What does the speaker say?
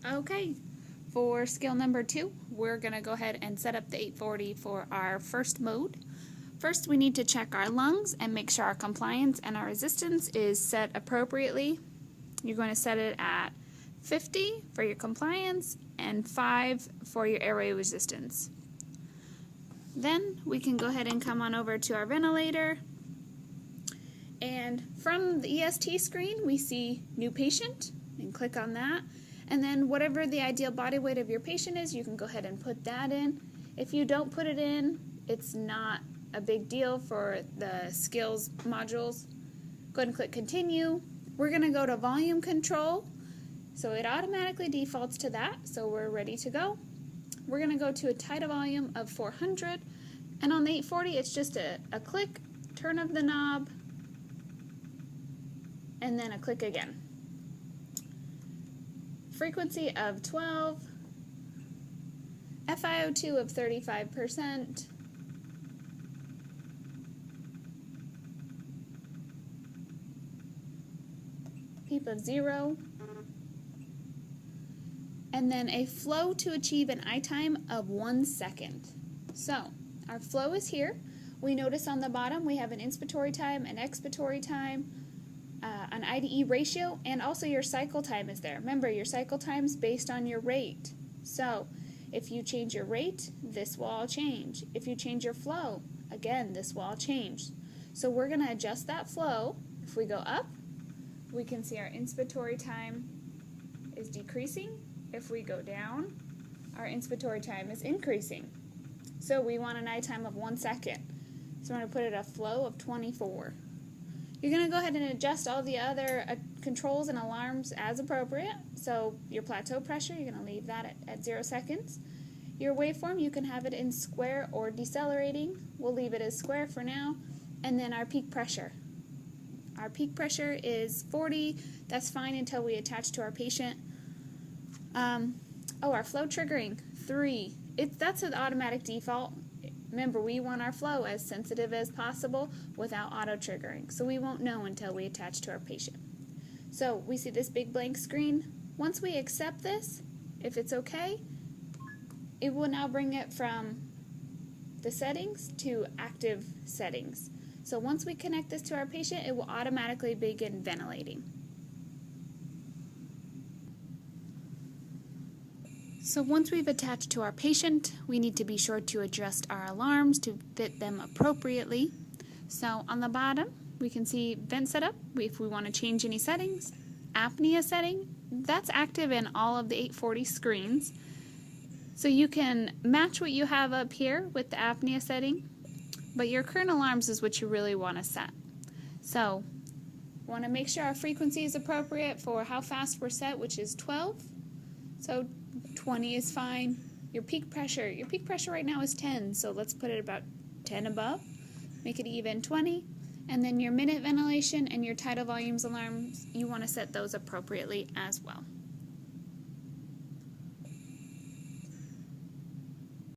Okay, for skill number 2, we're going to go ahead and set up the 840 for our first mode. First, we need to check our lungs and make sure our compliance and our resistance is set appropriately. You're going to set it at 50 for your compliance and 5 for your airway resistance. Then we can go ahead and come on over to our ventilator, and from the EST screen we see new patient, and click on that, and then whatever the ideal body weight of your patient is, you can go ahead and put that in. If you don't put it in, it's not a big deal for the skills modules. Go ahead and click continue. We're going to go to volume control, so it automatically defaults to that, so we're ready to go. We're going to go to a tidal volume of 400, and on the 840 it's just a click, turn of the knob, and then a click again. Frequency of 12, FiO2 of 35%, PEEP of 0, and then a flow to achieve an I time of 1 second. So our flow is here. We notice on the bottom we have an inspiratory time, an expiratory time, an IDE ratio, and also your cycle time is there. Remember, your cycle time is based on your rate. So if you change your rate, this will all change. If you change your flow, again, this will all change. So we're going to adjust that flow. If we go up, we can see our inspiratory time is decreasing. If we go down, our inspiratory time is increasing. So we want an I time of 1 second. So we're going to put it a flow of 24. You're going to go ahead and adjust all the other controls and alarms as appropriate. So your plateau pressure, you're going to leave that at 0 seconds. Your waveform, you can have it in square or decelerating. We'll leave it as square for now. And then our peak pressure. Our peak pressure is 40. That's fine until we attach to our patient. Our flow triggering, 3. That's an automatic default. Remember, we want our flow as sensitive as possible without auto-triggering, so we won't know until we attach to our patient. So we see this big blank screen. Once we accept this, if it's okay, it will now bring it from the settings to active settings. So once we connect this to our patient, it will automatically begin ventilating. So once we've attached to our patient, we need to be sure to adjust our alarms to fit them appropriately. So on the bottom, we can see vent setup, if we want to change any settings. Apnea setting, that's active in all of the 840 screens. So you can match what you have up here with the apnea setting, but your current alarms is what you really want to set. So we want to make sure our frequency is appropriate for how fast we're set, which is 12. So 20 is fine. Your peak pressure right now is 10, so let's put it about 10 above. Make it even, 20. And then your minute ventilation and your tidal volumes alarms, you want to set those appropriately as well.